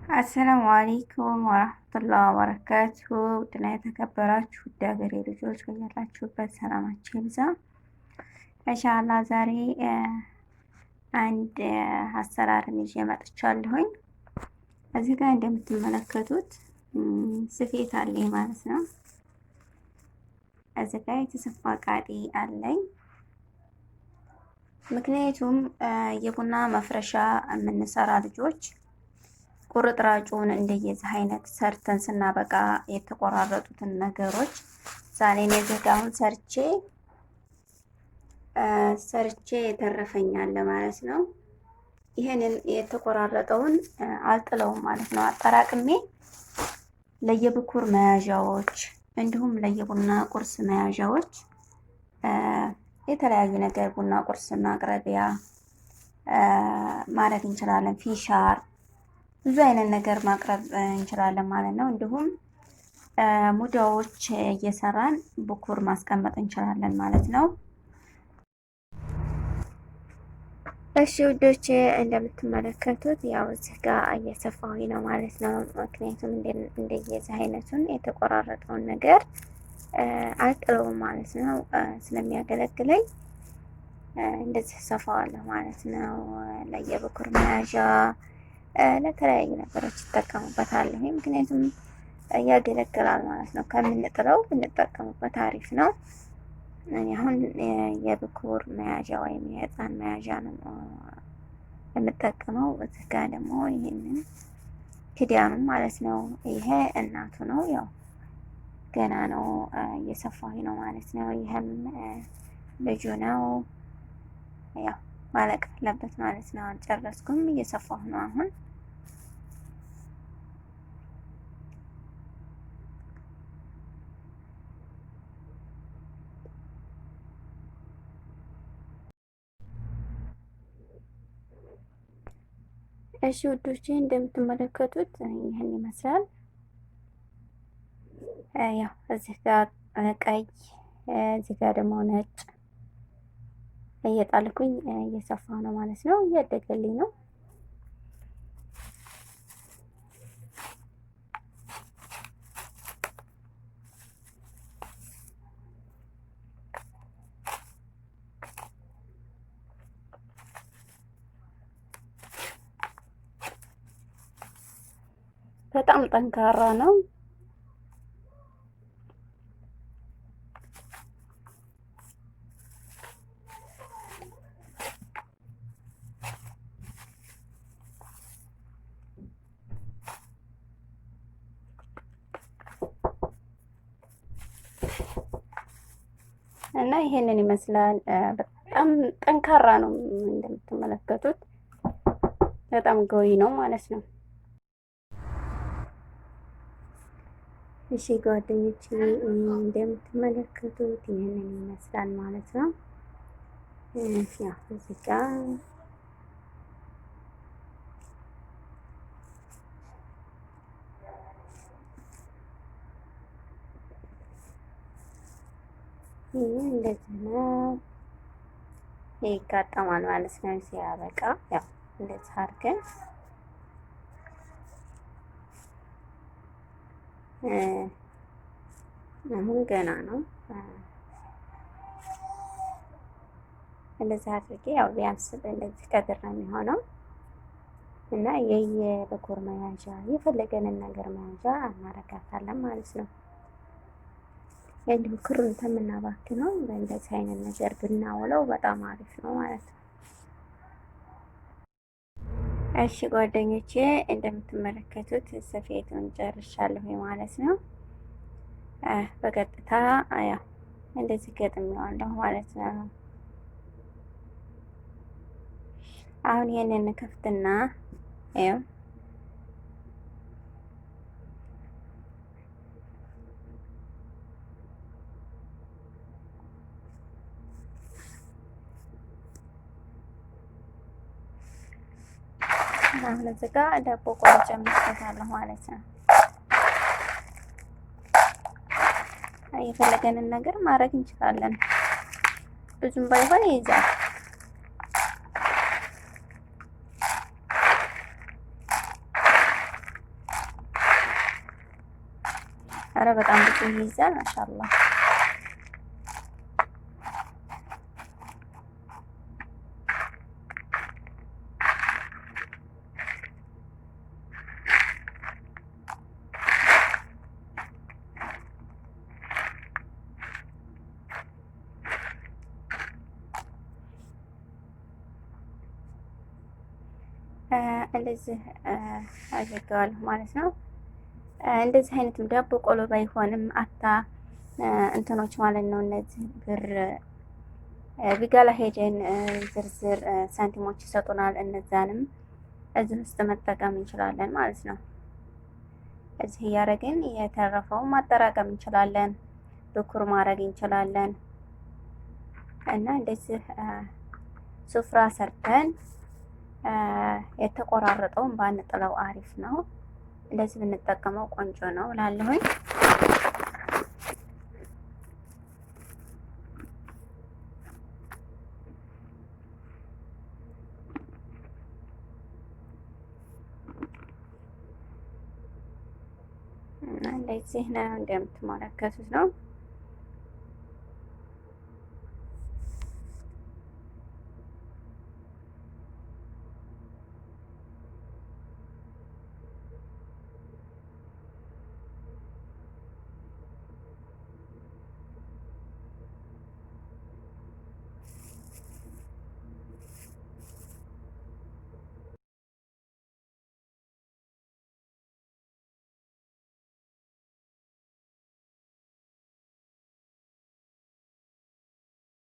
አሰላሙ አለይኩም ወራህመቱላሂ ወበረካቱሁ። ውድና የተከበራችሁ ውድ ሀገሬ ልጆች በያላችሁበት ሰላማችሁ ይብዛ። ኢንሻአላህ ዛሬ አንድ አሰራርን ይዤ መጥቻለሁኝ። እዚህ ጋር እንደምትመለከቱት ስፌት አለኝ ማለት ነው። እዚህ ጋር የተሰፋ ቃጤ አለኝ። ምክንያቱም የቡና መፍረሻ የምንሰራ ልጆች ቁርጥራጩን እንደየዚህ አይነት ሰርተን ስናበቃ የተቆራረጡትን ነገሮች ዛሬ እዚህ ጋር አሁን ሰርቼ የተረፈኛል ማለት ነው። ይሄንን የተቆራረጠውን አልጥለውም ማለት ነው። አጠራቅሜ ለየብኩር መያዣዎች እንዲሁም ለየቡና ቁርስ መያዣዎች የተለያዩ ነገር ቡና ቁርስ ማቅረቢያ ማድረግ እንችላለን። ፊሻር ብዙ አይነት ነገር ማቅረብ እንችላለን ማለት ነው። እንዲሁም ሙዳዎች እየሰራን ብኩር ማስቀመጥ እንችላለን ማለት ነው። እሺ ውዶቼ እንደምትመለከቱት ያው እዚህ ጋር እየሰፋሁኝ ነው ማለት ነው። ምክንያቱም እንደየዚህ አይነቱን የተቆራረጠውን ነገር አልጥለውም ማለት ነው። ስለሚያገለግለኝ እንደዚህ ሰፋዋለሁ ማለት ነው። ለየብኩር መያዣ ለተለያዩ ነገሮች ይጠቀሙበታል። ምክንያቱም ያገለግላል ማለት ነው። ከምንጥለው ብንጠቀሙበት አሪፍ ነው። አሁን የብኩር መያዣ ወይም የህፃን መያዣ ነው የምጠቀመው። እዚህ ጋር ደግሞ ይሄንን ክዳኑ ማለት ነው። ይሄ እናቱ ነው። ያው ገና ነው እየሰፋሁኝ ነው ማለት ነው። ይሄም ልጁ ነው። ያው ማለቅ አለበት ማለት ነው። አልጨረስኩም፣ እየሰፋሁ ነው አሁን። እሺ ውዶቼ እንደምትመለከቱት ይህን ይመስላል። ያው እዚህ ጋር ቀይ፣ እዚህ ጋር ደግሞ ነጭ እየጣልኩኝ እየሰፋሁ ነው ማለት ነው። እያደገልኝ ነው። በጣም ጠንካራ ነው። እና ይሄንን ይመስላል። በጣም ጠንካራ ነው እንደምትመለከቱት፣ በጣም ገዊ ነው ማለት ነው። እሺ ጓደኞቼ እንደምትመለከቱት ይህንን ይመስላል ማለት ነው። ያው እዚህ ጋር እንደዚህ ነው ይጋጠማል ማለት ነው። ሲያበቃ ያው እንደዚህ አድርገን አሁን ገና ነው። እንደዚህ አድርጌ ያው ቢያንስ እንደዚህ ቀድር ነው የሚሆነው እና የየብኩር መያዣ የፈለገንን ነገር መያዣ እናረጋታለን ማለት ነው። እንዲሁ ክሩን ከምናባክነው በእንደዚህ አይነት ነገር ብናውለው በጣም አሪፍ ነው ማለት ነው። እሺ ጓደኞቼ እንደምትመለከቱት ስፌቱን ጨርሻለሁ ማለት ነው። በቀጥታ ያው እንደዚህ ገጥሜዋለሁ ማለት ነው። አሁን ይሄንን ከፍትና ያው አሁን እዚህ ጋር ዳቦ ቆርጬ ጨምሬበታለሁ ማለት ነው። የፈለገንን ነገር ማድረግ እንችላለን። ብዙም ባይሆን ይይዛል። አረ በጣም ብዙ ይይዛል። ማሻአላ እንደዚህ አድርገዋለሁ ማለት ነው። እንደዚህ አይነትም ዳቦ ቆሎ ባይሆንም አታ እንትኖች ማለት ነው። እነዚህ ብር ቢጋላ ሄደን ዝርዝር ሳንቲሞች ይሰጡናል። እነዛንም እዚህ ውስጥ መጠቀም እንችላለን ማለት ነው። እዚህ እያደረግን የተረፈውን ማጠራቀም እንችላለን። ብኩር ማድረግ እንችላለን እና እንደዚህ ሱፍራ ሰርተን የተቆራረጠውን ባንጥለው አሪፍ ነው። እንደዚህ ብንጠቀመው ቆንጆ ነው እላለሁኝ። እንደዚህ ነው እንደምትመለከቱት ነው።